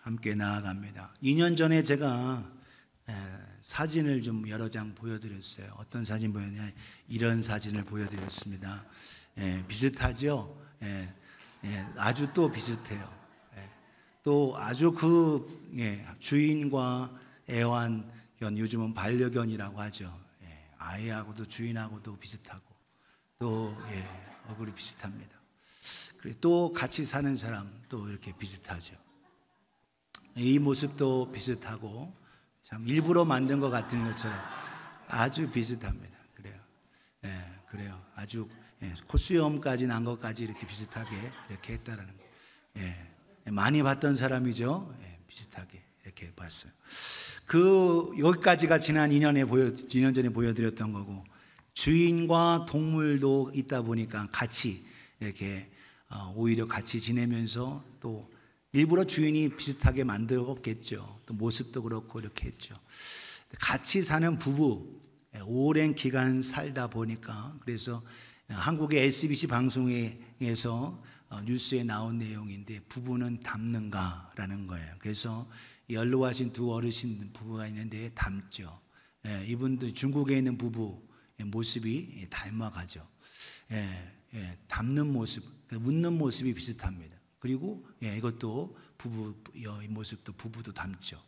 함께 나아갑니다. 2년 전에 제가 사진을 좀 여러 장 보여드렸어요. 어떤 사진 보였냐? 이런 사진을 보여드렸습니다. 비슷하죠? 아주 또 비슷해요. 또 아주 주인과 애완견, 요즘은 반려견이라고 하죠. 아이하고도 주인하고도 비슷하고 또 얼굴이 비슷합니다. 그리고 또 같이 사는 사람 또 이렇게 비슷하죠. 이 모습도 비슷하고 참 일부러 만든 것 같은 것처럼 아주 비슷합니다. 그래요. 아주 콧수염까지 난 것까지 이렇게 비슷하게 이렇게 했다라는 거. 많이 봤던 사람이죠. 비슷하게 이렇게 봤어요. 여기까지가 지난 2년 전에 보여드렸던 거고, 주인과 동물도 있다 보니까 같이 이렇게 오히려 같이 지내면서 또 일부러 주인이 비슷하게 만들었겠죠. 또 모습도 그렇고 이렇게 했죠. 같이 사는 부부, 오랜 기간 살다 보니까, 그래서 한국의 SBC 방송에서 뉴스에 나온 내용인데, 부부는 닮는가라는 거예요. 그래서 연로하신 두 어르신 부부가 있는데 닮죠. 이분들 중국에 있는 부부 모습이 닮아가죠. 닮는 모습, 웃는 모습이 비슷합니다. 그리고 이것도 이 모습도 부부도 닮죠.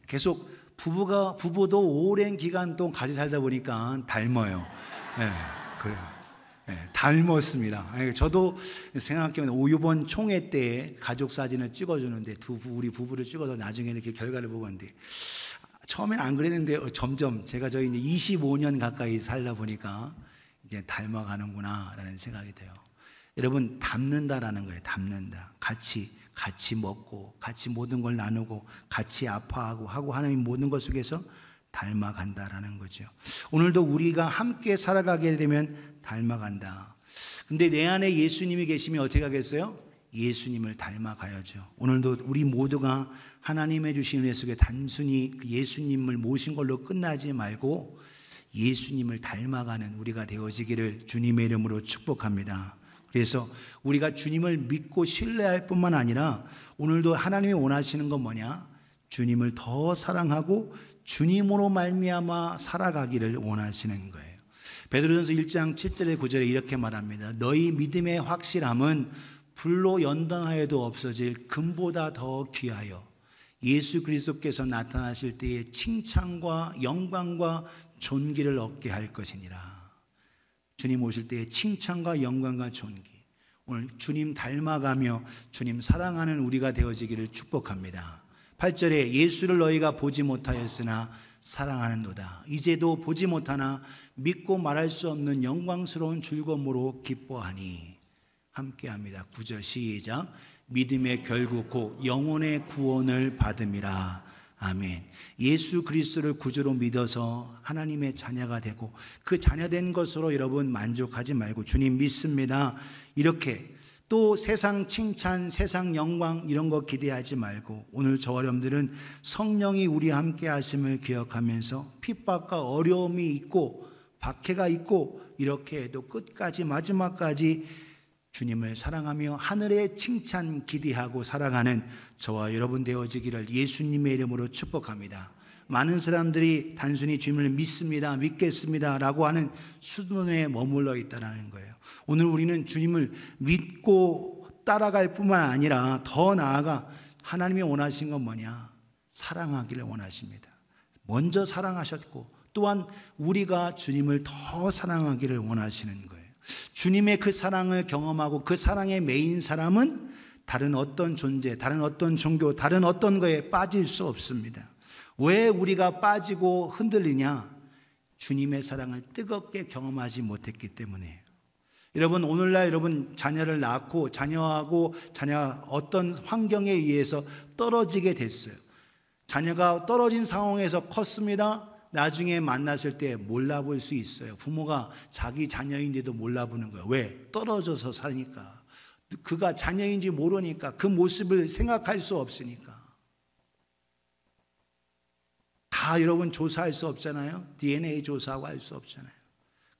계속 부부도 오랜 기간 동안 같이 살다 보니까 닮아요. 그래요. 닮았습니다. 저도 생각해보면 이번 총회 때 가족 사진을 찍어주는데 우리 부부를 찍어서 나중에 이렇게 결과를 보고 있는데, 처음엔 안 그랬는데 점점 제가 이제 25년 가까이 살다 보니까 이제 닮아가는구나 라는 생각이 돼요. 여러분, 닮는다라는 거예요. 닮는다. 같이 먹고 같이 모든 걸 나누고 같이 아파하고 하나님 모든 것 속에서 닮아간다라는 거죠. 오늘도 우리가 함께 살아가게 되면 닮아간다. 근데 내 안에 예수님이 계시면 어떻게 하겠어요? 예수님을 닮아가야죠. 오늘도 우리 모두가 하나님의 주신 은혜 속에 단순히 예수님을 모신 걸로 끝나지 말고 예수님을 닮아가는 우리가 되어지기를 주님의 이름으로 축복합니다. 그래서 우리가 주님을 믿고 신뢰할 뿐만 아니라 오늘도 하나님이 원하시는 건 뭐냐? 주님을 더 사랑하고 주님으로 말미암아 살아가기를 원하시는 거예요. 베드로전서 1장 7절에 9절에 이렇게 말합니다. 너희 믿음의 확실함은 불로 연단하여도 없어질 금보다 더 귀하여 예수 그리스도께서 나타나실 때에 칭찬과 영광과 존귀를 얻게 할 것이니라. 주님 오실 때에 칭찬과 영광과 존귀, 오늘 주님 닮아가며 주님 사랑하는 우리가 되어지기를 축복합니다. 8절에 예수를 너희가 보지 못하였으나 사랑하는도다. 이제도 보지 못하나 믿고 말할 수 없는 영광스러운 즐거움으로 기뻐하니. 함께합니다. 9절 시작. 믿음의 결국 곧 영혼의 구원을 받음이라. 아멘. 예수 그리스도를 구주로 믿어서 하나님의 자녀가 되고 그 자녀된 것으로 여러분 만족하지 말고 주님 믿습니다 이렇게 또 세상 칭찬, 세상 영광 이런 거 기대하지 말고 오늘 저와 여러분들은 성령이 우리와 함께 하심을 기억하면서 핍박과 어려움이 있고 박해가 있고 이렇게 해도 끝까지 마지막까지 주님을 사랑하며 하늘의 칭찬 기대하고 살아가는 저와 여러분 되어지기를 예수님의 이름으로 축복합니다. 많은 사람들이 단순히 주님을 믿습니다, 믿겠습니다 라고 하는 수준에 머물러 있다는 거예요. 오늘 우리는 주님을 믿고 따라갈 뿐만 아니라 더 나아가 하나님이 원하신 건 뭐냐? 사랑하기를 원하십니다. 먼저 사랑하셨고 또한 우리가 주님을 더 사랑하기를 원하시는 거예요. 주님의 그 사랑을 경험하고 그 사랑의 메인 사람은 다른 어떤 존재, 다른 어떤 종교, 다른 어떤 거에 빠질 수 없습니다. 왜 우리가 빠지고 흔들리냐? 주님의 사랑을 뜨겁게 경험하지 못했기 때문이에요. 여러분, 오늘날 여러분 자녀를 낳고 자녀가 어떤 환경에 의해서 떨어지게 됐어요. 자녀가 떨어진 상황에서 컸습니다. 나중에 만났을 때 몰라볼 수 있어요. 부모가 자기 자녀인데도 몰라보는 거예요. 왜? 떨어져서 사니까. 그가 자녀인지 모르니까, 그 모습을 생각할 수 없으니까. 다 여러분 조사할 수 없잖아요. DNA 조사하고 할 수 없잖아요.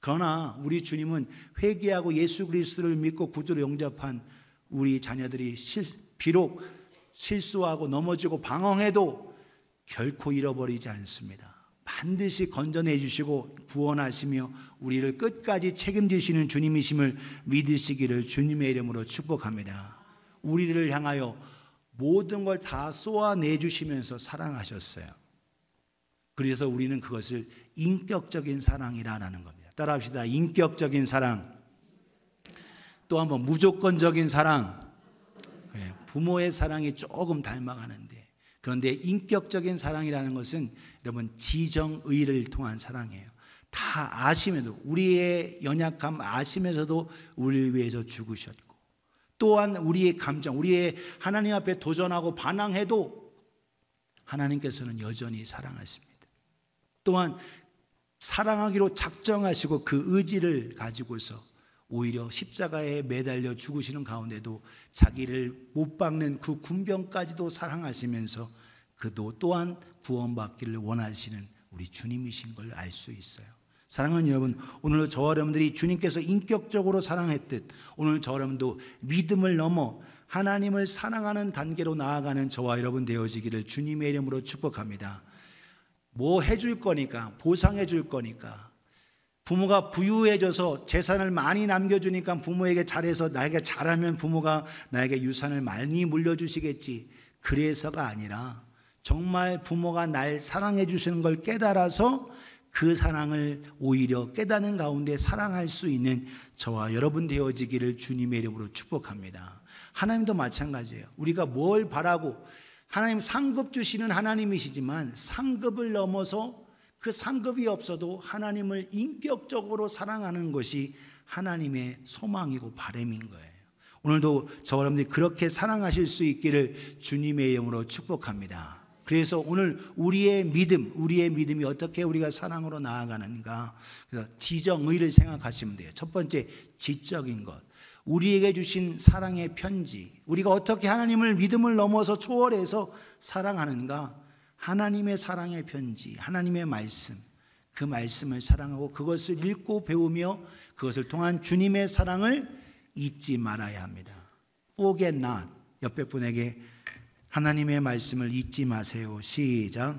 그러나 우리 주님은 회개하고 예수 그리스도를 믿고 구주로 영접한 우리 자녀들이 비록 실수하고 넘어지고 방황해도 결코 잃어버리지 않습니다. 반드시 건져내 주시고 구원하시며 우리를 끝까지 책임지시는 주님이심을 믿으시기를 주님의 이름으로 축복합니다. 우리를 향하여 모든 걸 다 쏘아내 주시면서 사랑하셨어요. 그래서 우리는 그것을 인격적인 사랑이라는 겁니다. 따라합시다. 인격적인 사랑. 또 한번 무조건적인 사랑. 그래, 부모의 사랑이 조금 닮아가는데, 그런데 인격적인 사랑이라는 것은 여러분 지정의를 통한 사랑이에요. 다 아시면서도, 우리의 연약함 아시면서도 우리를 위해서 죽으셨고, 또한 우리의 감정, 우리의 하나님 앞에 도전하고 반항해도 하나님께서는 여전히 사랑하십니다. 또한 사랑하기로 작정하시고 그 의지를 가지고서 오히려 십자가에 매달려 죽으시는 가운데도 자기를 못 박는 그 군병까지도 사랑하시면서 그도 또한 구원받기를 원하시는 우리 주님이신 걸 알 수 있어요. 사랑하는 여러분, 오늘도 저와 여러분들이 주님께서 인격적으로 사랑했듯 오늘 저와 여러분도 믿음을 넘어 하나님을 사랑하는 단계로 나아가는 저와 여러분 되어지기를 주님의 이름으로 축복합니다. 뭐 해줄 거니까, 보상해 줄 거니까, 부모가 부유해져서 재산을 많이 남겨주니까 부모에게 잘해서 나에게 잘하면 부모가 나에게 유산을 많이 물려주시겠지, 그래서가 아니라 정말 부모가 날 사랑해 주시는 걸 깨달아서 그 사랑을 오히려 깨닫는 가운데 사랑할 수 있는 저와 여러분 되어지기를 주님의 이름으로 축복합니다. 하나님도 마찬가지예요. 우리가 뭘 바라고, 하나님 상급 주시는 하나님이시지만 상급을 넘어서 그 상급이 없어도 하나님을 인격적으로 사랑하는 것이 하나님의 소망이고 바람인 거예요. 오늘도 저와 여러분들이 그렇게 사랑하실 수 있기를 주님의 이름으로 축복합니다. 그래서 오늘 우리의 믿음이 어떻게 우리가 사랑으로 나아가는가, 그래서 지정의를 생각하시면 돼요. 첫 번째, 지적인 것, 우리에게 주신 사랑의 편지, 우리가 어떻게 하나님을 믿음을 넘어서 초월해서 사랑하는가, 하나님의 사랑의 편지, 하나님의 말씀, 그 말씀을 사랑하고 그것을 읽고 배우며 그것을 통한 주님의 사랑을 잊지 말아야 합니다. Forget not. 옆에 분에게 하나님의 말씀을 잊지 마세요. 시작.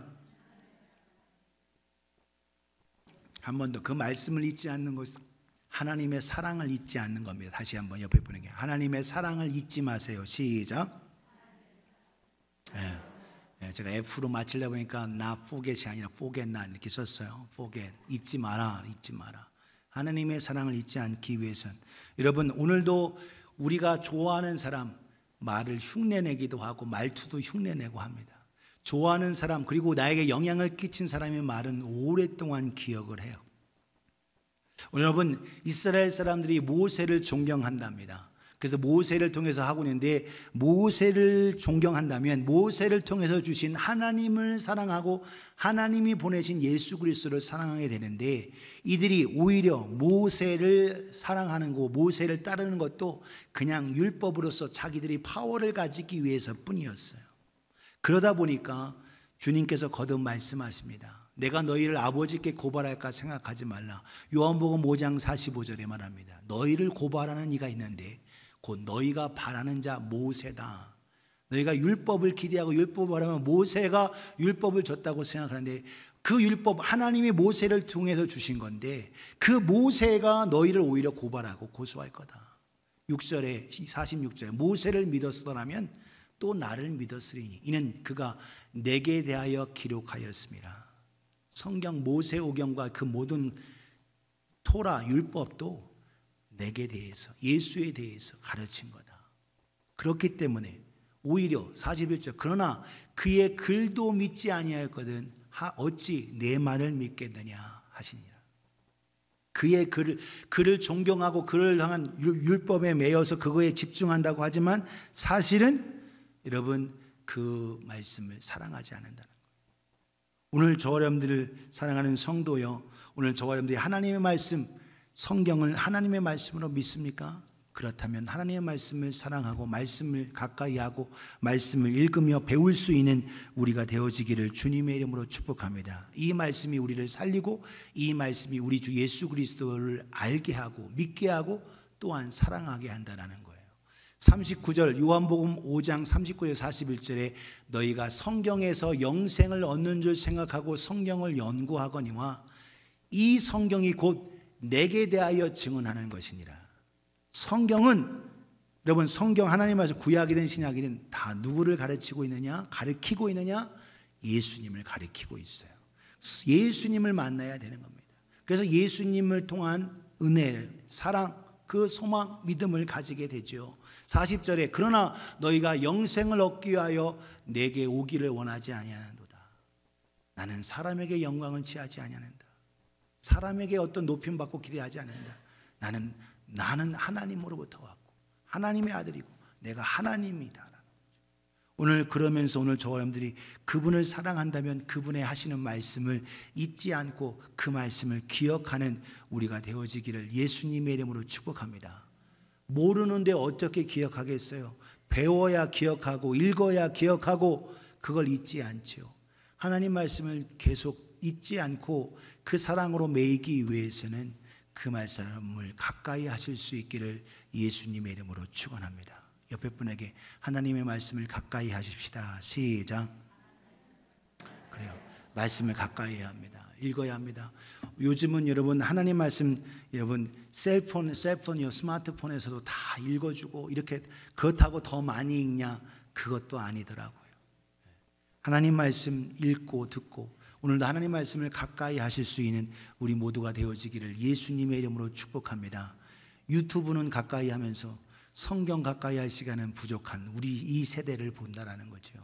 한 번 더. 그 말씀을 잊지 않는 것은 하나님의 사랑을 잊지 않는 겁니다. 다시 한번 옆에 분에게 하나님의 사랑을 잊지 마세요. 시작. 제가 F로 맞추려고 하니까 not forget이 아니라 forget not 이렇게 썼어요. forget, 잊지 마라, 잊지 마라. 하나님의 사랑을 잊지 않기 위해서는, 여러분 오늘도 우리가 좋아하는 사람 말을 흉내내기도 하고 말투도 흉내내고 합니다. 좋아하는 사람, 그리고 나에게 영향을 끼친 사람의 말은 오랫동안 기억을 해요. 여러분, 이스라엘 사람들이 모세를 존경한답니다. 그래서 모세를 통해서 하고 있는데, 모세를 존경한다면 모세를 통해서 주신 하나님을 사랑하고 하나님이 보내신 예수 그리스도를 사랑하게 되는데, 이들이 오히려 모세를 사랑하는 거, 모세를 따르는 것도 그냥 율법으로서 자기들이 파워를 가지기 위해서 뿐이었어요. 그러다 보니까 주님께서 거듭 말씀하십니다. 내가 너희를 아버지께 고발할까 생각하지 말라. 요한복음 5장 45절에 말합니다. 너희를 고발하는 이가 있는데 곧 너희가 바라는 자 모세다. 너희가 율법을 기대하고 율법을 바라면 모세가 율법을 줬다고 생각하는데, 그 율법 하나님이 모세를 통해서 주신 건데 그 모세가 너희를 오히려 고발하고 고소할 거다. 6절에 46절에 모세를 믿었더라면 또 나를 믿었으리니 이는 그가 내게 대하여 기록하였습니다. 성경 모세오경과 그 모든 토라 율법도 내게 대해서, 예수에 대해서 가르친 거다. 그렇기 때문에 오히려 41절 그러나 그의 글도 믿지 아니하였거든 어찌 내 말을 믿겠느냐 하시니라. 그의 글을 존경하고 그를 향한 율법에 매여서 그거에 집중한다고 하지만 사실은 여러분 그 말씀을 사랑하지 않는다는 거예요. 오늘 저와 여러분들을 사랑하는 성도여, 오늘 저와 여러분들이 하나님의 말씀, 성경을 하나님의 말씀으로 믿습니까? 그렇다면 하나님의 말씀을 사랑하고 말씀을 가까이 하고 말씀을 읽으며 배울 수 있는 우리가 되어지기를 주님의 이름으로 축복합니다. 이 말씀이 우리를 살리고 이 말씀이 우리 주 예수 그리스도를 알게 하고 믿게 하고 또한 사랑하게 한다는 거예요. 39절 요한복음 5장 39절 41절에 너희가 성경에서 영생을 얻는 줄 생각하고 성경을 연구하거니와 이 성경이 곧 내게 대하여 증언하는 것이니라. 성경은 여러분, 성경 하나님 말씀 구약이든 신약이든 다 누구를 가르치고 있느냐? 가르치고 있느냐? 예수님을 가르치고 있어요. 예수님을 만나야 되는 겁니다. 그래서 예수님을 통한 은혜, 사랑, 그 소망, 믿음을 가지게 되죠. 40절에 그러나 너희가 영생을 얻기 위하여 내게 오기를 원하지 아니하는도다. 나는 사람에게 영광을 취하지 아니하는다. 사람에게 어떤 높임 받고 기대하지 않는다. 나는 하나님으로부터 왔고 하나님의 아들이고 내가 하나님이다. 오늘 그러면서 오늘 저와 여러분들이 그분을 사랑한다면 그분의 하시는 말씀을 잊지 않고 그 말씀을 기억하는 우리가 되어지기를 예수님의 이름으로 축복합니다. 모르는데 어떻게 기억하겠어요? 배워야 기억하고 읽어야 기억하고 그걸 잊지 않죠. 하나님 말씀을 계속 잊지 않고 그 사랑으로 매이기 위해서는 그 말씀을 가까이 하실 수 있기를 예수님의 이름으로 축원합니다. 옆에 분에게 하나님의 말씀을 가까이 하십시다. 시작. 그래요. 말씀을 가까이 해야 합니다. 읽어야 합니다. 요즘은 여러분 하나님 말씀 여러분 셀폰이요 스마트폰에서도 다 읽어주고 이렇게 그렇다고 더 많이 읽냐? 그것도 아니더라고요. 하나님 말씀 읽고 듣고 오늘도 하나님 말씀을 가까이 하실 수 있는 우리 모두가 되어지기를 예수님의 이름으로 축복합니다. 유튜브는 가까이 하면서 성경 가까이 할 시간은 부족한 우리 이 세대를 본다라는 거죠.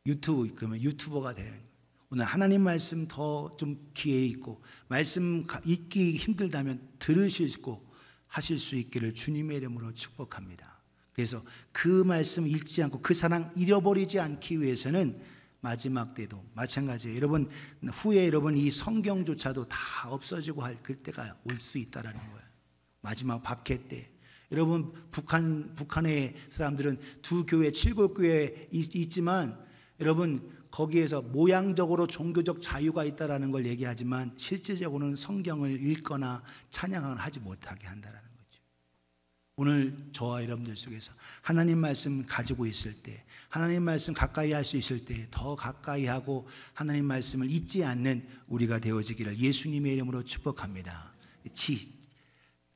유튜브 그러면 유튜버가 되는 거예요. 오늘 하나님 말씀 더 좀 기회 있고 말씀 읽기 힘들다면 들으시고 하실 수 있기를 주님의 이름으로 축복합니다. 그래서 그 말씀 읽지 않고 그 사랑 잃어버리지 않기 위해서는 마지막 때도 마찬가지예요. 여러분 후에 여러분 이 성경조차도 다 없어지고 할 그때가 올 수 있다라는 거예요. 마지막 박해 때 여러분 북한의 사람들은 두 교회 7교회 있지만 여러분 거기에서 모양적으로 종교적 자유가 있다라는 걸 얘기하지만 실질적으로는 성경을 읽거나 찬양을 하지 못하게 한다라는 거죠. 오늘 저와 여러분들 속에서 하나님 말씀 가지고 있을 때 하나님 말씀 가까이 할 수 있을 때 더 가까이 하고 하나님 말씀을 잊지 않는 우리가 되어지기를 예수님의 이름으로 축복합니다.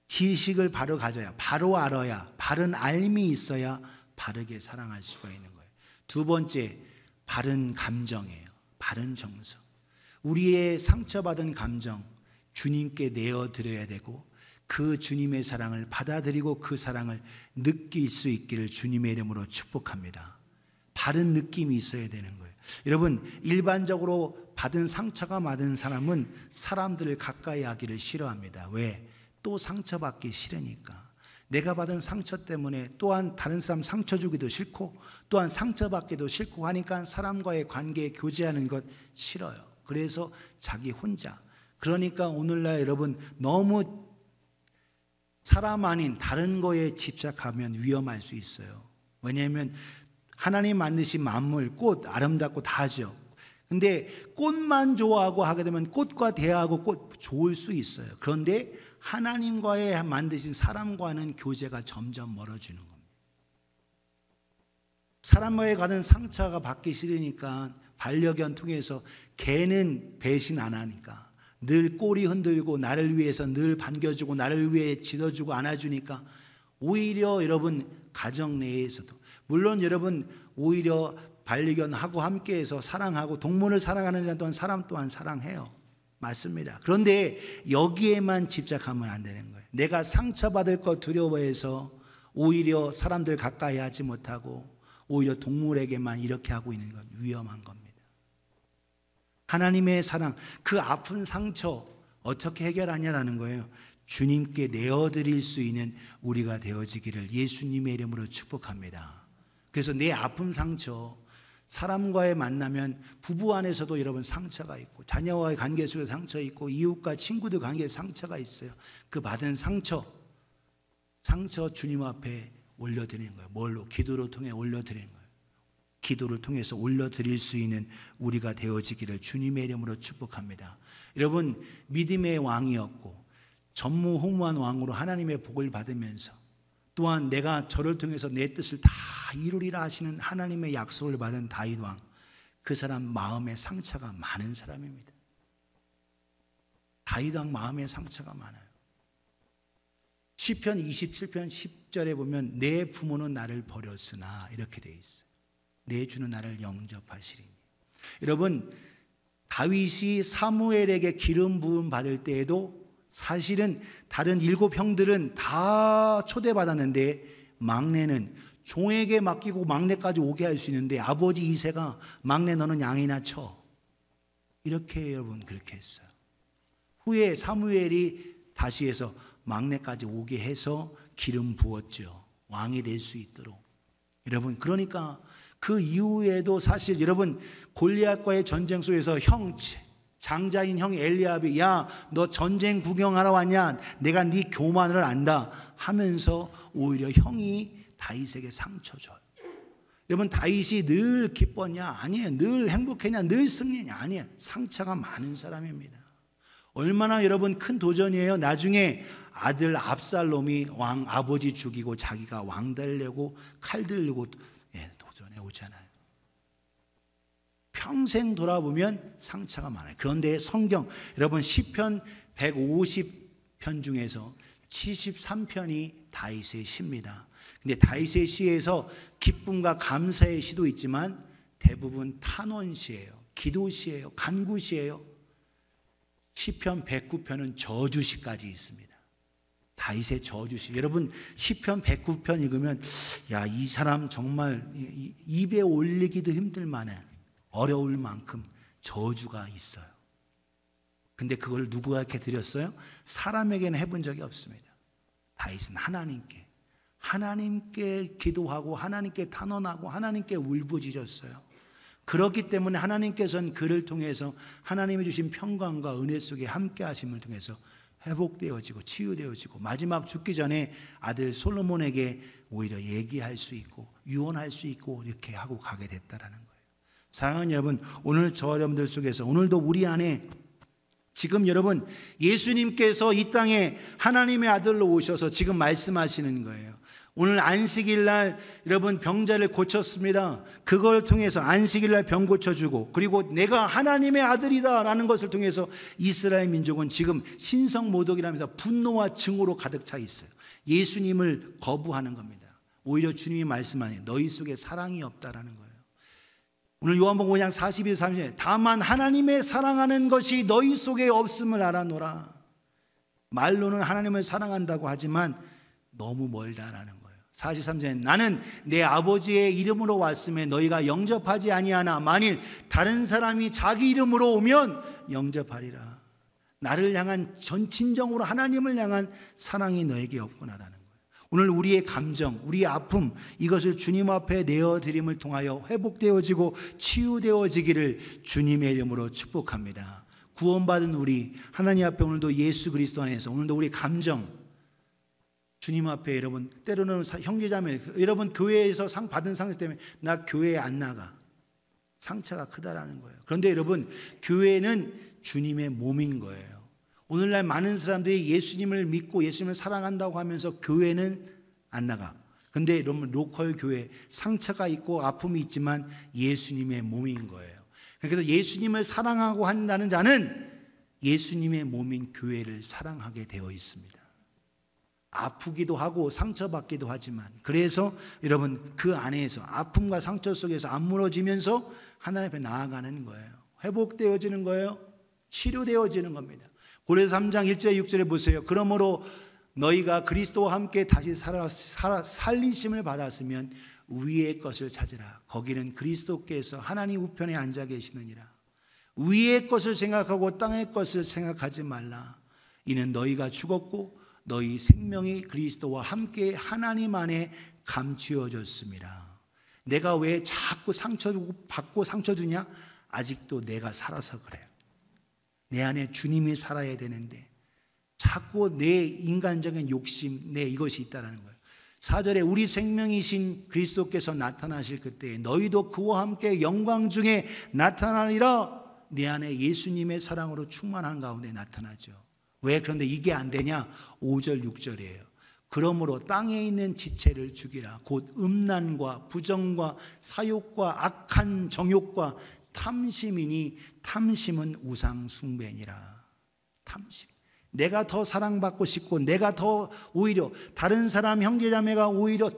지식을 바로 가져야 바로 알아야 바른 알미 있어야 바르게 사랑할 수가 있는 거예요. 두 번째 바른 감정이에요. 바른 정서. 우리의 상처받은 감정 주님께 내어드려야 되고 그 주님의 사랑을 받아들이고 그 사랑을 느낄 수 있기를 주님의 이름으로 축복합니다. 바른 느낌이 있어야 되는 거예요. 여러분 일반적으로 받은 상처가 많은 사람은 사람들을 가까이 하기를 싫어합니다. 왜? 또 상처받기 싫으니까. 내가 받은 상처 때문에 또한 다른 사람 상처 주기도 싫고 또한 상처받기도 싫고 하니까 사람과의 관계 교제하는 것 싫어요. 그래서 자기 혼자. 그러니까 오늘날 여러분 너무 사람 아닌 다른 거에 집착하면 위험할 수 있어요. 왜냐하면 하나님 만드신 만물, 꽃 아름답고 다 하죠. 근데 꽃만 좋아하고 하게 되면 꽃과 대화하고 꽃 좋을 수 있어요. 그런데 하나님과의 만드신 사람과는 교제가 점점 멀어지는 겁니다. 사람과의 가는 상처가 받기 싫으니까 반려견 통해서 개는 배신 안 하니까 늘 꼬리 흔들고 나를 위해서 늘 반겨주고 나를 위해 지어주고 안아주니까 오히려 여러분 가정 내에서도 물론 여러분 오히려 반려견하고 함께해서 사랑하고 동물을 사랑하는 또한 사람 또한 사랑해요. 맞습니다. 그런데 여기에만 집착하면 안 되는 거예요. 내가 상처받을 것 두려워해서 오히려 사람들 가까이 하지 못하고 오히려 동물에게만 이렇게 하고 있는 건 위험한 겁니다. 하나님의 사랑, 그 아픈 상처 어떻게 해결하냐라는 거예요. 주님께 내어드릴 수 있는 우리가 되어지기를 예수님의 이름으로 축복합니다. 그래서 내 아픈 상처 사람과의 만나면 부부 안에서도 여러분 상처가 있고 자녀와의 관계 속에 상처 있고 이웃과 친구들 관계에 상처가 있어요. 그 받은 상처 주님 앞에 올려드리는 거예요. 뭘로? 기도로 통해 올려드리는 거예요. 기도를 통해서 올려드릴 수 있는 우리가 되어지기를 주님의 이름으로 축복합니다. 여러분 믿음의 왕이었고 전무후무한 왕으로 하나님의 복을 받으면서 또한 내가 저를 통해서 내 뜻을 다 이루리라 하시는 하나님의 약속을 받은 다윗 왕, 그 사람 마음에 상처가 많은 사람입니다. 다윗 왕 마음에 상처가 많아요. 시편 27편 10절에 보면 내 부모는 나를 버렸으나 이렇게 돼 있어요. 내 주는 나를 영접하시리니. 여러분, 다윗이 사무엘에게 기름 부음 받을 때에도 사실은 다른 7 형들은 다 초대받았는데 막내는 종에게 맡기고 막내까지 오게 할 수 있는데 아버지 이새가 막내 너는 양이나 쳐, 이렇게 여러분 그렇게 했어요. 후에 사무엘이 다시 해서 막내까지 오게 해서 기름 부었죠. 왕이 될 수 있도록. 여러분, 그러니까 그 이후에도 사실 여러분 골리앗과의 전쟁 속에서 장자인 형 엘리압이 야, 너 전쟁 구경하러 왔냐? 내가 네 교만을 안다 하면서 오히려 형이 다윗에게 상처 줘요. 여러분, 다윗이 늘 기뻤냐? 아니에요. 늘 행복했냐? 늘 승리냐? 아니에요. 상처가 많은 사람입니다. 얼마나 여러분 큰 도전이에요. 나중에 아들 압살롬이 왕 아버지 죽이고 자기가 왕 되려고 칼 들고 도전해 오잖아요. 평생 돌아보면 상처가 많아요. 그런데 성경 여러분 시편 150편 중에서 73편이 다윗의 시입니다. 근데 다윗의 시에서 기쁨과 감사의 시도 있지만 대부분 탄원시예요. 기도시예요. 간구시예요. 시편 109편은 저주시까지 있습니다. 다윗의 저주시. 여러분 시편 109편 읽으면 야, 이 사람 정말 입에 올리기도 힘들 만해 어려울 만큼 저주가 있어요. 근데 그걸 누구에게 드렸어요? 사람에게는 해본 적이 없습니다. 다윗은 하나님께 기도하고 하나님께 탄원하고 하나님께 울부짖었어요. 그렇기 때문에 하나님께서는 그를 통해서 하나님이 주신 평강과 은혜 속에 함께 하심을 통해서 회복되어지고 치유되어지고 마지막 죽기 전에 아들 솔로몬에게 오히려 얘기할 수 있고 유언할 수 있고 이렇게 하고 가게 됐다라는 거예요. 사랑하는 여러분, 오늘 저 여러분들 속에서 오늘도 우리 안에 지금 여러분 예수님께서 이 땅에 하나님의 아들로 오셔서 지금 말씀하시는 거예요. 오늘 안식일 날 여러분 병자를 고쳤습니다. 그걸 통해서 안식일 날 병 고쳐주고 그리고 내가 하나님의 아들이다라는 것을 통해서 이스라엘 민족은 지금 신성모독이라면서 분노와 증오로 가득 차 있어요. 예수님을 거부하는 겁니다. 오히려 주님이 말씀하니 너희 속에 사랑이 없다라는 거예요. 오늘 요한복음 5장 42, 30절 다만 하나님의 사랑하는 것이 너희 속에 없음을 알아노라. 말로는 하나님을 사랑한다고 하지만 너무 멀다라는 거예요. 43절에 나는 내 아버지의 이름으로 왔음에 너희가 영접하지 아니하나 만일 다른 사람이 자기 이름으로 오면 영접하리라. 나를 향한 진정으로 하나님을 향한 사랑이 너에게 없구나라는 거예요. 오늘 우리의 감정, 우리의 아픔 이것을 주님 앞에 내어드림을 통하여 회복되어지고 치유되어지기를 주님의 이름으로 축복합니다. 구원받은 우리 하나님 앞에 오늘도 예수 그리스도 안에서 오늘도 우리 감정 주님 앞에 여러분 때로는 형제자매 여러분 교회에서 상 받은 상처 때문에 나 교회에 안 나가 상처가 크다라는 거예요. 그런데 여러분 교회는 주님의 몸인 거예요. 오늘날 많은 사람들이 예수님을 믿고 예수님을 사랑한다고 하면서 교회는 안 나가. 그런데 여러분 로컬 교회 상처가 있고 아픔이 있지만 예수님의 몸인 거예요. 그래서 예수님을 사랑하고 한다는 자는 예수님의 몸인 교회를 사랑하게 되어 있습니다. 아프기도 하고 상처받기도 하지만 그래서 여러분 그 안에서 아픔과 상처 속에서 안 무너지면서 하나님 앞에 나아가는 거예요. 회복되어지는 거예요. 치료되어지는 겁니다. 고린도서 3장 1절 6절에 보세요. 그러므로 너희가 그리스도와 함께 다시 살리심을 받았으면 위의 것을 찾으라. 거기는 그리스도께서 하나님 우편에 앉아 계시느니라. 위의 것을 생각하고 땅의 것을 생각하지 말라. 이는 너희가 죽었고 너희 생명이 그리스도와 함께 하나님 안에 감추어졌습니다. 내가 왜 자꾸 받고 상처 주냐? 아직도 내가 살아서 그래요. 내 안에 주님이 살아야 되는데 자꾸 내 인간적인 욕심, 내 이것이 있다는 거예요. 4절에 우리 생명이신 그리스도께서 나타나실 그때에 너희도 그와 함께 영광 중에 나타나리라. 내 안에 예수님의 사랑으로 충만한 가운데 나타나죠. 왜 그런데 이게 안 되냐? 5절 6절이에요. 그러므로 땅에 있는 지체를 죽이라. 곧 음란과 부정과 사욕과 악한 정욕과 탐심이니 탐심은 우상 숭배니라. 탐심. 내가 더 사랑받고 싶고 내가 더 오히려 다른 사람 형제자매가 오히려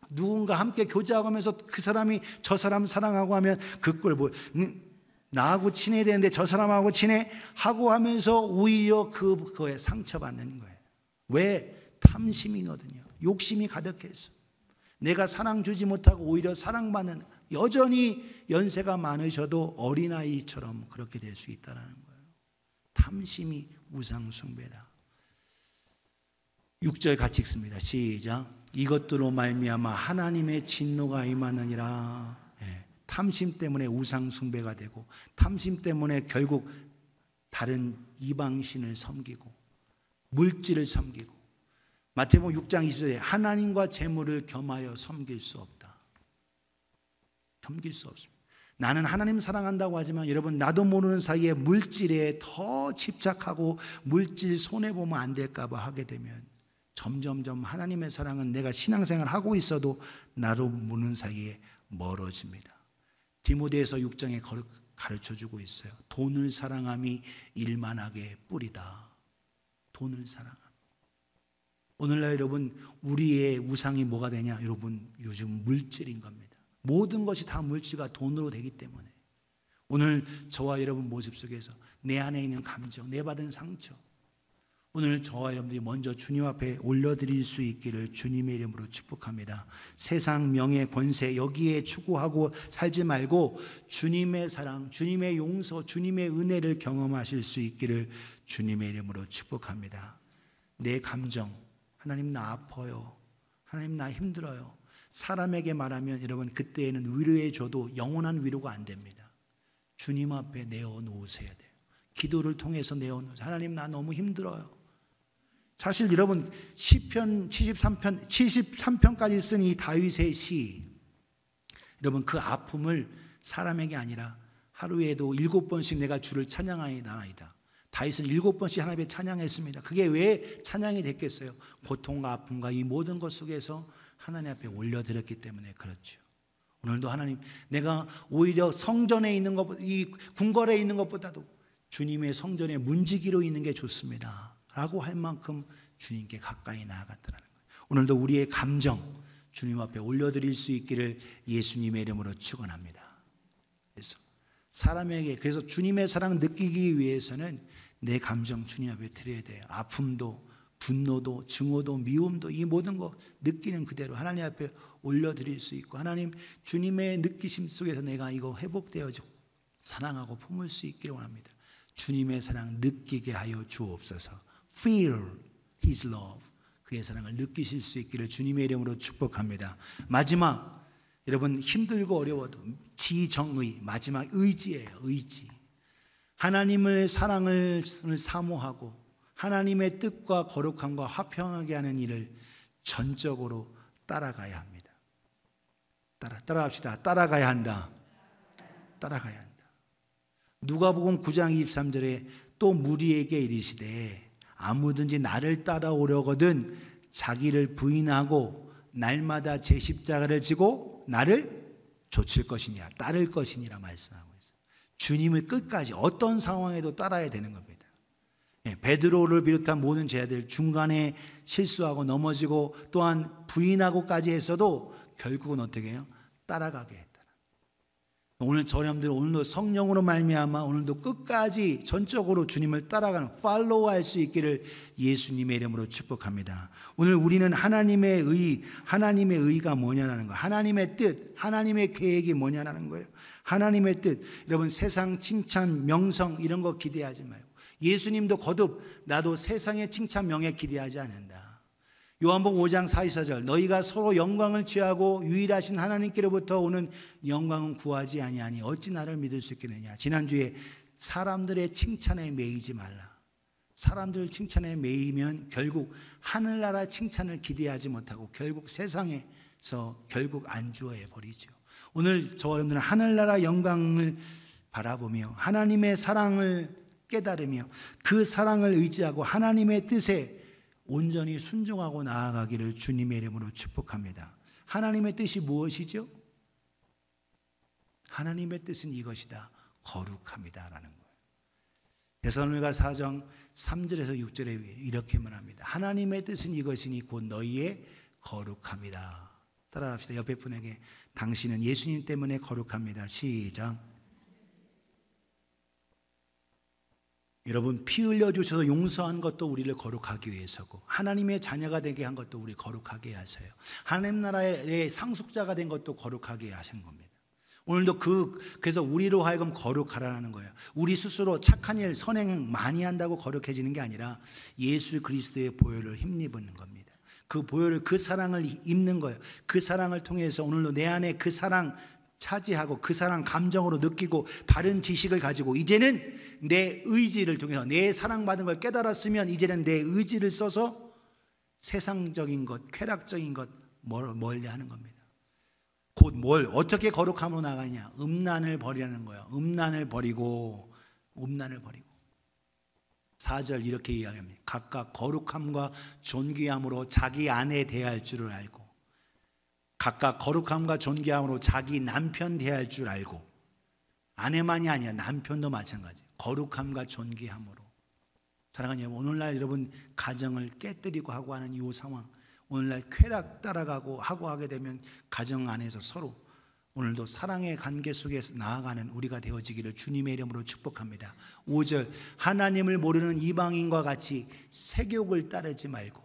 누군가 함께 교제하면서 그 사람이 저 사람 사랑하고 하면 그걸 나하고 친해야 되는데 저 사람하고 친해 하고 하면서 오히려 그거에 상처받는 거예요. 왜? 탐심이거든요. 욕심이 가득해서 내가 사랑 주지 못하고 오히려 사랑받는, 여전히 연세가 많으셔도 어린아이처럼 그렇게 될 수 있다는 거예요. 탐심이 우상 숭배다. 6절 같이 읽습니다. 시작. 이것들로 말미암아 하나님의 진노가 임하느니라. 탐심 때문에 우상 숭배가 되고 탐심 때문에 결국 다른 이방신을 섬기고 물질을 섬기고, 마태복음 6장 20절에 하나님과 재물을 겸하여 섬길 수 없다. 섬길 수 없습니다. 나는 하나님 사랑한다고 하지만 여러분, 나도 모르는 사이에 물질에 더 집착하고 물질 손해보면 안 될까 봐 하게 되면 점점점 하나님의 사랑은 내가 신앙생활 하고 있어도 나도 모르는 사이에 멀어집니다. 디모데에서 6장에 가르쳐주고 있어요. 돈을 사랑함이 일만하게 뿌리다. 돈을 사랑함. 오늘날 여러분, 우리의 우상이 뭐가 되냐? 여러분, 요즘 물질인 겁니다. 모든 것이 다 물질과 돈으로 되기 때문에 오늘 저와 여러분 모습 속에서 내 안에 있는 감정, 내 받은 상처, 오늘 저와 여러분들이 먼저 주님 앞에 올려드릴 수 있기를 주님의 이름으로 축복합니다. 세상, 명예, 권세 여기에 추구하고 살지 말고 주님의 사랑, 주님의 용서, 주님의 은혜를 경험하실 수 있기를 주님의 이름으로 축복합니다. 내 감정, 하나님 나 아파요, 하나님 나 힘들어요, 사람에게 말하면 여러분 그때에는 위로해 줘도 영원한 위로가 안 됩니다. 주님 앞에 내어놓으셔야 돼요. 기도를 통해서 내어놓으세요. 하나님 나 너무 힘들어요. 사실 여러분 시편 73편까지 쓴 이 다윗의 시, 여러분 그 아픔을 사람에게 아니라 하루에도 7번씩 내가 주를 찬양하나이다. 다윗은 7번씩 하나님의 찬양했습니다. 그게 왜 찬양이 됐겠어요? 고통과 아픔과 이 모든 것 속에서 하나님 앞에 올려드렸기 때문에 그렇죠. 오늘도 하나님, 내가 오히려 성전에 있는 것, 이 궁궐에 있는 것보다도 주님의 성전에 문지기로 있는 게 좋습니다 라고 할 만큼 주님께 가까이 나아갔다는 거예요. 오늘도 우리의 감정 주님 앞에 올려드릴 수 있기를 예수님의 이름으로 축원합니다. 그래서 그래서 주님의 사랑 느끼기 위해서는 내 감정 주님 앞에 드려야 돼요. 아픔도 분노도 증오도 미움도 이 모든 거 느끼는 그대로 하나님 앞에 올려드릴 수 있고, 하나님 주님의 느끼심 속에서 내가 이거 회복되어져 사랑하고 품을 수 있기를 원합니다. 주님의 사랑 느끼게 하여 주옵소서. Feel His love, 그의 사랑을 느끼실 수 있기를 주님의 이름으로 축복합니다. 마지막, 여러분 힘들고 어려워도 지정의, 마지막 의지예요. 의지. 하나님의 사랑을 사모하고 하나님의 뜻과 거룩함과 화평하게 하는 일을 전적으로 따라가야 합니다. 따라갑시다. 따라가야 한다. 따라가야 한다. 누가복음 9장 23절에 또 무리에게 이르시되 아무든지 나를 따라오려거든 자기를 부인하고 날마다 제 십자가를 지고 나를 좇을 것이니라, 따를 것이니라 말씀하고 있어요. 주님을 끝까지 어떤 상황에도 따라야 되는 겁니다. 베드로를 비롯한 모든 제자들 중간에 실수하고 넘어지고 또한 부인하고까지 했어도 결국은 어떻게 해요? 따라가게 했다. 오늘 저렴들 오늘도 성령으로 말미암아 오늘도 끝까지 전적으로 주님을 따라가는 팔로우할 수 있기를 예수님의 이름으로 축복합니다. 오늘 우리는 하나님의 의가 뭐냐라는 거예요. 하나님의 뜻, 하나님의 계획이 뭐냐라는 거예요. 하나님의 뜻. 여러분 세상 칭찬, 명성 이런 거 기대하지 마요. 예수님도 거듭 나도 세상의 칭찬, 명예 기대하지 않는다. 요한복음 5장 44절 너희가 서로 영광을 취하고 유일하신 하나님께로부터 오는 영광은 구하지 아니하니 어찌 나를 믿을 수 있겠느냐. 지난주에 사람들의 칭찬에 매이지 말라. 사람들 칭찬에 매이면 결국 하늘나라 칭찬을 기대하지 못하고 결국 세상에서 결국 안주해 버리죠. 오늘 저와 여러분들은 하늘나라 영광을 바라보며 하나님의 사랑을 깨달으며 그 사랑을 의지하고 하나님의 뜻에 온전히 순종하고 나아가기를 주님의 이름으로 축복합니다. 하나님의 뜻이 무엇이죠? 하나님의 뜻은 이것이다. 거룩합니다라는 거예요. 데살로니가 4장 3절에서 6절에 이렇게 말합니다. 하나님의 뜻은 이것이니 곧 너희의 거룩합니다. 따라합시다. 옆에 분에게 당신은 예수님 때문에 거룩합니다. 시작. 여러분, 피 흘려 주셔서 용서한 것도 우리를 거룩하기 위해서고, 하나님의 자녀가 되게 한 것도 우리 거룩하게 하세요. 하나님 나라의 상속자가 된 것도 거룩하게 하신 겁니다. 오늘도 그래서 우리로 하여금 거룩하라는 거예요. 우리 스스로 착한 일, 선행 많이 한다고 거룩해지는 게 아니라 예수 그리스도의 보혈을 힘입는 겁니다. 그 보혈을, 그 사랑을 입는 거예요. 그 사랑을 통해서 오늘도 내 안에 그 사랑 차지하고 그 사랑 감정으로 느끼고 바른 지식을 가지고 이제는 내 의지를 통해서 내 사랑받은 걸 깨달았으면 이제는 내 의지를 써서 세상적인 것, 쾌락적인 것 멀리 하는 겁니다. 곧 뭘 어떻게 거룩함으로 나가냐? 음란을 버리라는 거예요. 음란을 버리고 4절 이렇게 이야기합니다. 각각 거룩함과 존귀함으로 자기 아내 대할 줄을 알고, 각각 거룩함과 존귀함으로 자기 남편 대할 줄 알고, 아내만이 아니야, 남편도 마찬가지. 거룩함과 존귀함으로. 사랑하는 여러분, 오늘날 여러분 가정을 깨뜨리고 하고 하는 이 상황, 오늘날 쾌락 따라가고 하고 하게 되면 가정 안에서 서로 오늘도 사랑의 관계 속에서 나아가는 우리가 되어지기를 주님의 이름으로 축복합니다. 5절, 하나님을 모르는 이방인과 같이 세욕을 따르지 말고,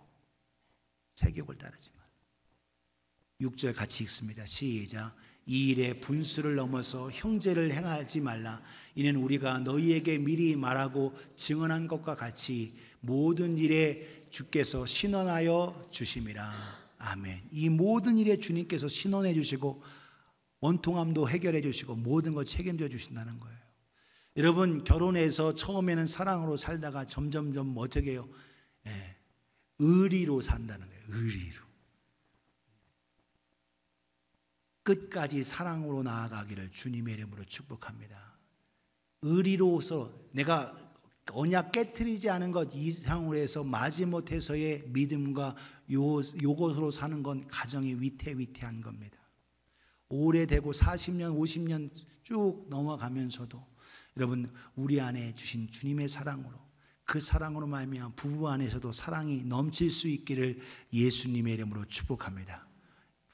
6절 같이 읽습니다. 시작. 이 일에 분수를 넘어서 형제를 행하지 말라. 이는 우리가 너희에게 미리 말하고 증언한 것과 같이 모든 일에 주께서 신원하여 주심이라. 아멘. 이 모든 일에 주님께서 신원해 주시고 원통함도 해결해 주시고 모든 것 책임져 주신다는 거예요. 여러분, 결혼해서 처음에는 사랑으로 살다가 점점점 어떻게 해요? 의리로 산다는 거예요. 의리로. 끝까지 사랑으로 나아가기를 주님의 이름으로 축복합니다. 의리로서 내가 언약 깨트리지 않은 것 이상으로 해서 마지못해서의 믿음과 요것으로 사는 건 가정이 위태위태한 겁니다. 오래되고 40년 50년 쭉 넘어가면서도 여러분, 우리 안에 주신 주님의 사랑으로, 그 사랑으로 말미암아 부부 안에서도 사랑이 넘칠 수 있기를 예수님의 이름으로 축복합니다.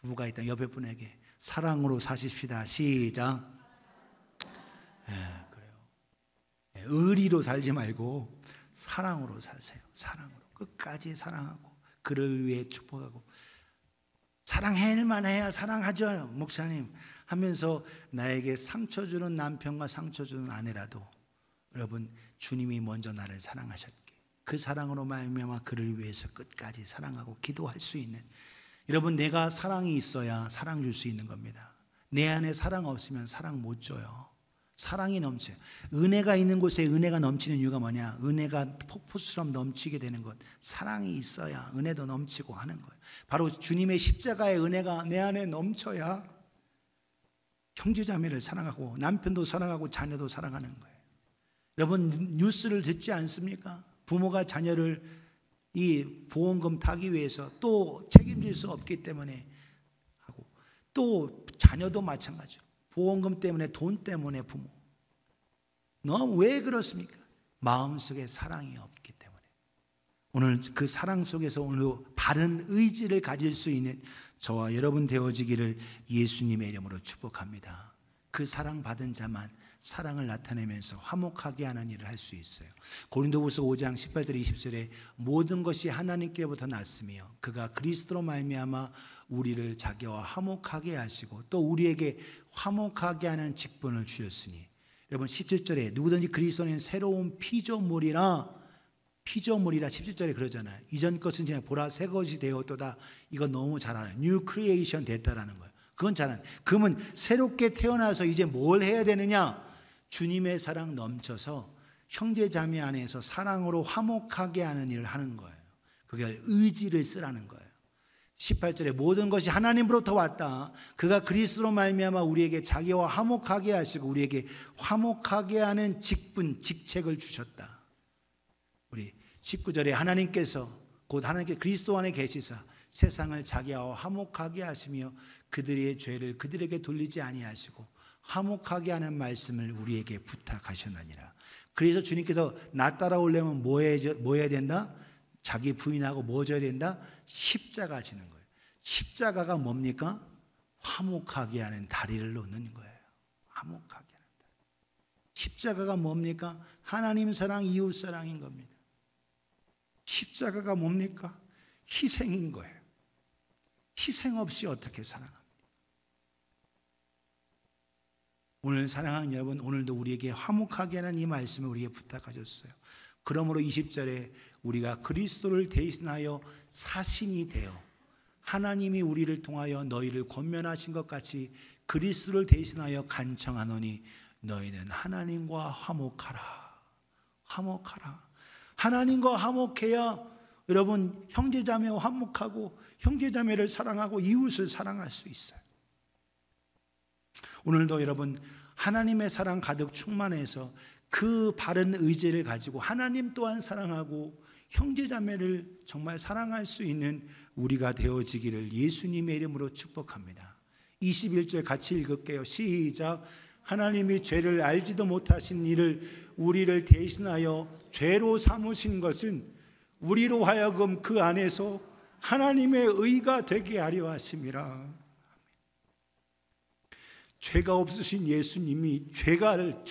부부가 있다 옆에 분에게 사랑으로 사십시다. 시작. 그래요. 의리로 살지 말고 사랑으로 사세요. 사랑으로 끝까지 사랑하고 그를 위해 축복하고, 사랑할 만해야 사랑하죠 목사님 하면서 나에게 상처 주는 남편과 상처 주는 아내라도 여러분, 주님이 먼저 나를 사랑하셨기에 그 사랑으로 말미암아 그를 위해서 끝까지 사랑하고 기도할 수 있는, 여러분, 내가 사랑이 있어야 사랑 줄 수 있는 겁니다. 내 안에 사랑 없으면 사랑 못 줘요. 사랑이 넘쳐요. 은혜가 있는 곳에 은혜가 넘치는 이유가 뭐냐? 은혜가 폭포수처럼 넘치게 되는 것, 사랑이 있어야 은혜도 넘치고 하는 거예요. 바로 주님의 십자가의 은혜가 내 안에 넘쳐야 형제자매를 사랑하고 남편도 사랑하고 자녀도 사랑하는 거예요. 여러분, 뉴스를 듣지 않습니까? 부모가 자녀를 이 보험금 타기 위해서 또 책임질 수 없기 때문에 하고, 또 자녀도 마찬가지죠. 보험금 때문에, 돈 때문에 부모. 너무 왜 그렇습니까? 마음속에 사랑이 없기 때문에. 오늘 그 사랑 속에서 오늘 바른 의지를 가질 수 있는 저와 여러분 되어지기를 예수님의 이름으로 축복합니다. 그 사랑 받은 자만 사랑을 나타내면서 화목하게 하는 일을 할 수 있어요. 고린도후서 5장 18절 20절에 모든 것이 하나님께로부터 났으며 그가 그리스도로 말미암아 우리를 자기와 화목하게 하시고 또 우리에게 화목하게 하는 직분을 주셨으니, 여러분 17절에 누구든지 그리스도는 새로운 피조물이라 17절에 그러잖아요. 이전 것은 그냥 보라 새 것이 되었도다. 이거 너무 잘 알아요. 뉴 크리에이션 됐다라는 거예요. 그건 잘 알아요. 그러면 새롭게 태어나서 이제 뭘 해야 되느냐? 주님의 사랑 넘쳐서 형제 자매 안에서 사랑으로 화목하게 하는 일을 하는 거예요. 그게 의지를 쓰라는 거예요. 18절에 모든 것이 하나님으로부터 왔다. 그가 그리스도로 말미암아 우리에게 자기와 화목하게 하시고 우리에게 화목하게 하는 직분, 직책을 주셨다. 우리 19절에 하나님께서 곧 하나님께 그리스도 안에 계시사 세상을 자기와 화목하게 하시며 그들의 죄를 그들에게 돌리지 아니하시고 화목하게 하는 말씀을 우리에게 부탁하셨느니라. 그래서 주님께서 나 따라오려면 뭐 해야 된다? 자기 부인하고 뭐 져야 된다? 십자가 지는 거예요. 십자가가 뭡니까? 화목하게 하는 다리를 놓는 거예요. 화목하게 하는 다리. 십자가가 뭡니까? 하나님 사랑, 이웃 사랑인 겁니다. 십자가가 뭡니까? 희생인 거예요. 희생 없이 어떻게 살아갑니까? 오늘 사랑하는 여러분, 오늘도 우리에게 화목하게 하는 이 말씀을 우리에게 부탁하셨어요. 그러므로 20절에 우리가 그리스도를 대신하여 사신이 되어 하나님이 우리를 통하여 너희를 권면하신 것 같이 그리스도를 대신하여 간청하노니 너희는 하나님과 화목하라. 화목하라. 하나님과 화목해야 여러분 형제자매와 화목하고 형제자매를 사랑하고 이웃을 사랑할 수 있어요. 오늘도 여러분 하나님의 사랑 가득 충만해서 그 바른 의지를 가지고 하나님 또한 사랑하고 형제자매를 정말 사랑할 수 있는 우리가 되어지기를 예수님의 이름으로 축복합니다. 21절 같이 읽을게요. 시작. 하나님이 죄를 알지도 못하신 이를 우리를 대신하여 죄로 삼으신 것은 우리로 하여금 그 안에서 하나님의 의가 되게 하려 하심이라. 죄가 없으신 예수님이 죄를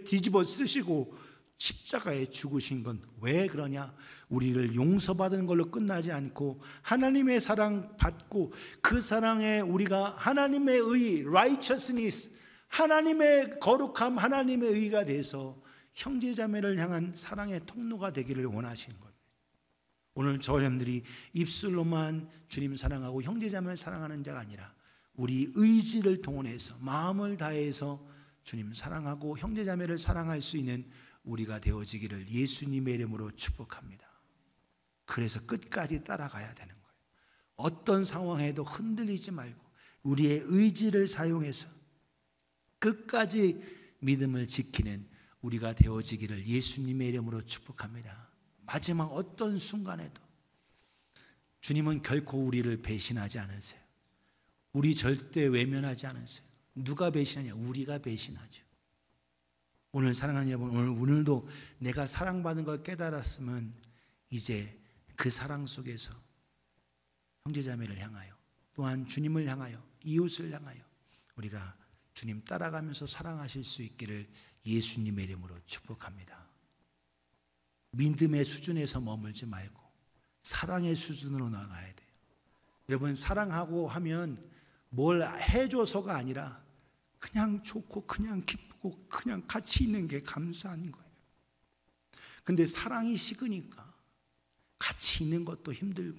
뒤집어 쓰시고 십자가에 죽으신 건 왜 그러냐? 우리를 용서받은 걸로 끝나지 않고 하나님의 사랑 받고 그 사랑에 우리가 하나님의 의, righteousness, 하나님의 거룩함, 하나님의 의가 돼서 형제자매를 향한 사랑의 통로가 되기를 원하시는 겁니다. 오늘 저 여러분들이 입술로만 주님 사랑하고 형제자매를 사랑하는 자가 아니라 우리 의지를 동원해서 마음을 다해서 주님 사랑하고 형제자매를 사랑할 수 있는 우리가 되어지기를 예수님의 이름으로 축복합니다. 그래서 끝까지 따라가야 되는 거예요. 어떤 상황에도 흔들리지 말고 우리의 의지를 사용해서 끝까지 믿음을 지키는 우리가 되어지기를 예수님의 이름으로 축복합니다. 마지막 어떤 순간에도 주님은 결코 우리를 배신하지 않으세요. 우리 절대 외면하지 않으세요. 누가 배신하냐? 우리가 배신하죠. 오늘 사랑하는 여러분, 오늘도 내가 사랑받는 걸 깨달았으면 이제 그 사랑 속에서 형제자매를 향하여 또한 주님을 향하여 이웃을 향하여 우리가 주님 따라가면서 사랑하실 수 있기를 예수님의 이름으로 축복합니다. 믿음의 수준에서 머물지 말고 사랑의 수준으로 나가야 돼요. 여러분 사랑하고 하면 뭘 해줘서가 아니라 그냥 좋고 그냥 기쁘고 그냥 같이 있는 게 감사한 거예요. 근데 사랑이 식으니까 같이 있는 것도 힘들고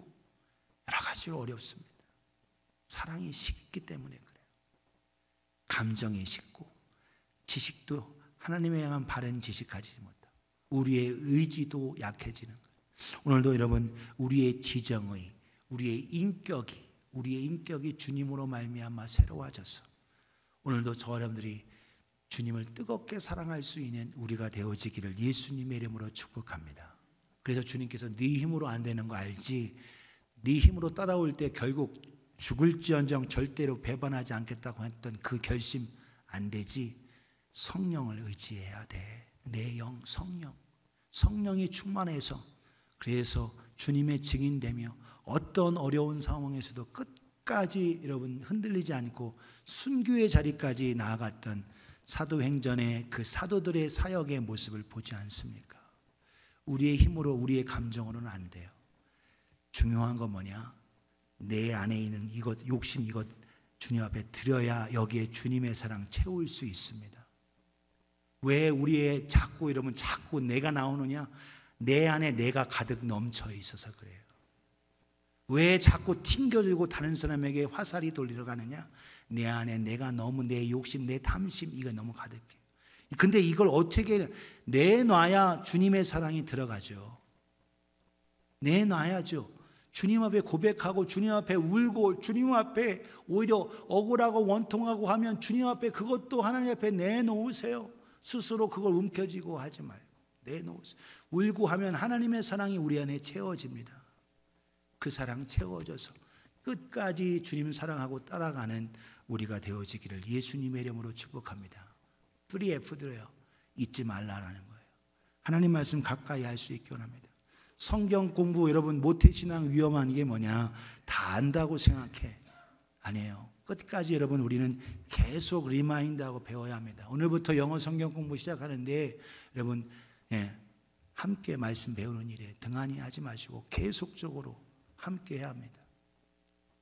여러 가지로 어렵습니다. 사랑이 식기 때문에 그래요. 감정이 식고 지식도 하나님에 향한 바른 지식 가지지 못하고 우리의 의지도 약해지는 거예요. 오늘도 여러분 우리의 지정의 우리의 인격이 주님으로 말미암아 새로워져서 오늘도 저 여러분들이 주님을 뜨겁게 사랑할 수 있는 우리가 되어지기를 예수님의 이름으로 축복합니다. 그래서 주님께서 네 힘으로 안 되는 거 알지? 네 힘으로 따라올 때 결국 죽을지언정 절대로 배반하지 않겠다고 했던 그 결심 안 되지? 성령을 의지해야 돼. 내 영, 성령이 충만해서 그래서 주님의 증인되며 어떤 어려운 상황에서도 끝까지 여러분 흔들리지 않고 순교의 자리까지 나아갔던 사도행전의 그 사도들의 사역의 모습을 보지 않습니까? 우리의 힘으로 우리의 감정으로는 안 돼요. 중요한 건 뭐냐? 내 안에 있는 이것 욕심 이것 주님 앞에 드려야 여기에 주님의 사랑 채울 수 있습니다. 왜 우리의 자꾸 이러면 자꾸 내가 나오느냐? 내 안에 내가 가득 넘쳐 있어서 그래요. 왜 자꾸 튕겨들고 다른 사람에게 화살이 돌리러 가느냐? 내 안에 내가 너무 내 욕심, 내 탐심 이거 너무 가득해. 근데 이걸 어떻게 내놔야 주님의 사랑이 들어가죠. 내놔야죠. 주님 앞에 고백하고 주님 앞에 울고 주님 앞에 오히려 억울하고 원통하고 하면 주님 앞에 그것도 하나님 앞에 내놓으세요. 스스로 그걸 움켜쥐고 하지 말고 내놓으세요. 울고 하면 하나님의 사랑이 우리 안에 채워집니다. 그 사랑 채워져서 끝까지 주님 사랑하고 따라가는 우리가 되어지기를 예수님의 이름으로 축복합니다. 3F들어요. 잊지 말라라는 거예요. 하나님 말씀 가까이 할 수 있게 원합니다. 성경 공부 여러분 모태신앙 위험한 게 뭐냐? 다 안다고 생각해. 아니에요. 끝까지 여러분 우리는 계속 리마인드하고 배워야 합니다. 오늘부터 영어 성경 공부 시작하는데 여러분 함께 말씀 배우는 일에 등한히 하지 마시고 계속적으로 함께 해야 합니다.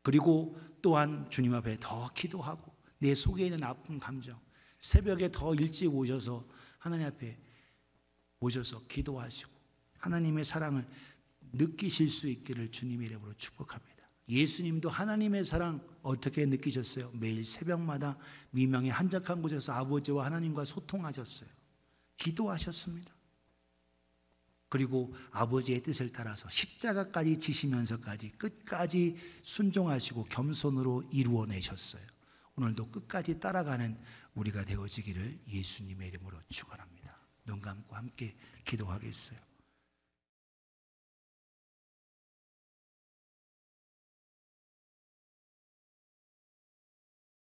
그리고 또한 주님 앞에 더 기도하고 내 속에 있는 아픈 감정 새벽에 더 일찍 오셔서 하나님 앞에 오셔서 기도하시고 하나님의 사랑을 느끼실 수 있기를 주님의 이름으로 축복합니다. 예수님도 하나님의 사랑 어떻게 느끼셨어요? 매일 새벽마다 미명의 한적한 곳에서 아버지와 하나님과 소통하셨어요. 기도하셨습니다. 그리고 아버지의 뜻을 따라서 십자가까지 지시면서까지 끝까지 순종하시고 겸손으로 이루어내셨어요. 오늘도 끝까지 따라가는 우리가 되어지기를 예수님의 이름으로 축원합니다. 눈 감고 함께 기도하겠어요.